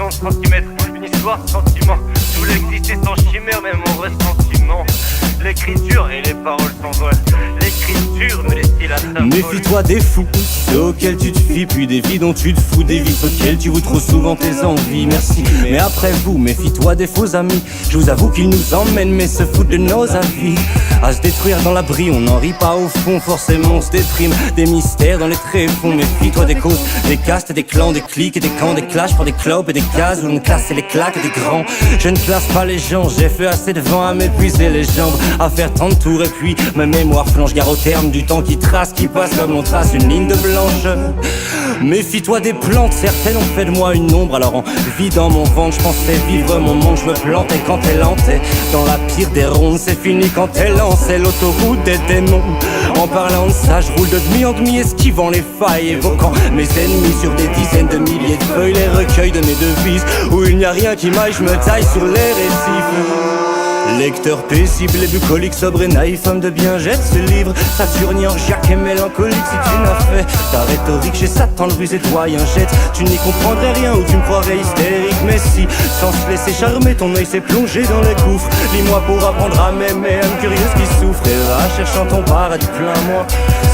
en centimètres. Une histoire de sentiment. Je voulais exister sans chimère, même en ressentiment. L'écriture et les paroles s'envolent. L'écriture me destille à sa Méfie-toi des fous, ceux auxquels tu te fies, puis des vies dont tu te fous, des vies auxquelles tu voues trop souvent tes envies. Merci, mais après vous, méfie-toi des faux amis. Je vous avoue qu'ils nous emmènent, mais se foutent de nos avis. À se détruire dans l'abri, on n'en rit pas au fond. Forcément on se déprime, des mystères dans les tréfonds. Méfie-toi des causes, des castes, des clans, des clics et des camps, des clashs pour des clopes et des cases où on classe les claques des grands. Je ne classe pas les gens, j'ai fait assez de vent à m'épuiser les jambes, à faire tant de tours et puis ma mémoire flanche. Gare au terme du temps qui trace, qui passe comme on trace une ligne de blanche. Méfie-toi des plantes, certaines ont fait de moi une ombre. Alors en vidant mon ventre, je pensais vivre mon monde. Je me plantais quand elle hantait dans la pire des rondes. C'est fini quand elle lançait l'autoroute des démons. En parlant de ça, je roule de demi en demi, esquivant les failles, évoquant mes ennemis sur des dizaines de milliers de feuilles. Les recueils de mes devises, où il n'y a rien qui m'aille, je me taille sur les récifs. Lecteur paisible et bucolique, sobre et naïf, homme de bien, jette ce livre. Saturnin, orgiaque et mélancolique. Si tu n'as fait ta rhétorique, j'ai Satan le rusé doyen jette. Tu n'y comprendrais rien ou tu me croirais hystérique. Mais si, sans se laisser charmer, ton œil s'est plongé dans les gouffres. Lis-moi pour apprendre à m'aimer, âme curieuse qui souffre. Et va cherchant ton paradis plein moi,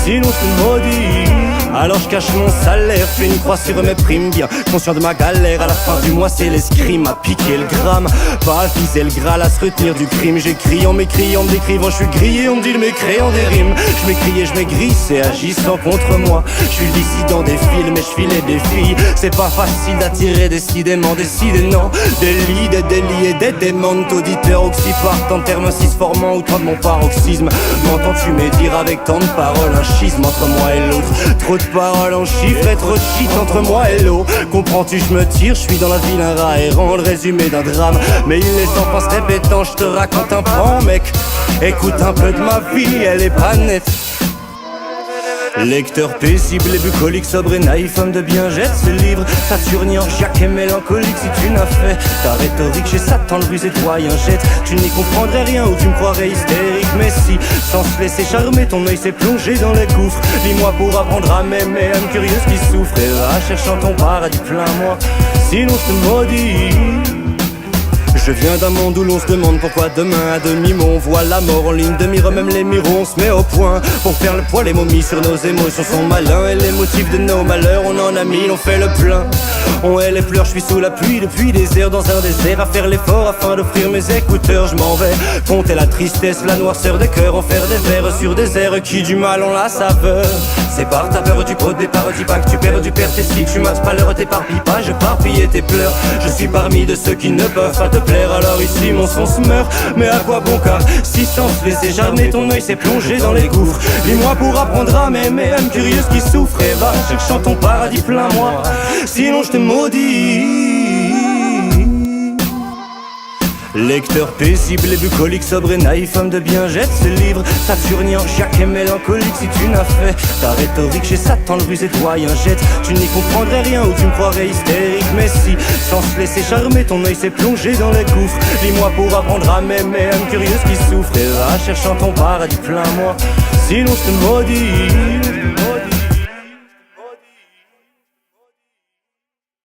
sinon je te maudis. Alors je cache mon salaire, fais une croix sur mes primes, bien conscient de ma galère. À la fin du mois c'est l'escrime, à piquer le gramme, pas à viser le graal, à se retenir du crime. J'écris en m'écrivant, en me décrivant, je suis grillé, on me dit le mécréant des rimes. Je m'écris et je m'aigrisse et agissant contre moi. Je suis le dissident des films et je filais des filles. C'est pas facile d'attirer décidément, décidément des lits, des délits et des démons d'auditeurs oxypartent en termes 6 formant autant de mon paroxysme. M'entends-tu médire avec tant de paroles, un schisme entre moi et l'autre. Trop de paroles en chiffres et trop de shit entre moi et l'eau. Comprends-tu, je me tire, je suis dans la ville un rat errant, le résumé d'un drame. Mais il les en passe répétant, je te raconte un pan mec. Écoute un peu de ma vie, elle est pas nette. Lecteur paisible et bucolique, sobre et naïf, homme de bien, jette ce livre. Saturnin, orgiaque et mélancolique. Si tu n'as fait ta rhétorique, j'ai Satan le rusé doyen jette. Tu n'y comprendrais rien ou tu me croirais hystérique. Mais si, sans se laisser charmer, ton œil s'est plongé dans les gouffres. Lis-moi pour apprendre à m'aimer, âme curieuse qui souffre. Et va cherchant ton paradis plein moi, sinon je te maudis. Je viens d'un monde où l'on se demande pourquoi demain à demi-mot on voit la mort en ligne de mire, même les mirons on se met au point pour faire le poids, les momies sur nos émotions sont malins. Et les motifs de nos malheurs on en a mille, on fait le plein. On hait les pleurs, je suis sous la pluie depuis des heures dans un désert à faire l'effort afin d'offrir mes écouteurs. Je m'en vais compter la tristesse, la noirceur des cœurs, en faire des vers sur des airs qui du mal ont la saveur. C'est par ta peur du pot de départ, dis pas que tu perds tes si tu mates pas l'heure, t'éparpilles pas, je parpille tes pleurs. Je suis parmi de ceux qui ne peuvent pas te plaire. Alors ici mon son se meurt, mais à quoi bon car si sans se laisser jamais ton œil s'est plongé dans les gouffres. Lis-moi pour apprendre à m'aimer, âme curieuse qui souffre. Et va cherchant ton paradis plein moi, sinon je te maudis. Lecteur paisible et bucolique, sobre et naïf, homme de bien, jette ce livre. Saturnin, orgiaque et mélancolique. Si tu n'as fait ta rhétorique, j'ai Satan le rusé doyen jette. Tu n'y comprendrais rien ou tu me croirais hystérique. Mais si, sans se laisser charmer, ton œil s'est plongé dans les gouffres. Lis-moi pour apprendre à m'aimer, âme curieuse qui souffre. Et va cherchant ton paradis plein moi, sinon je te maudis.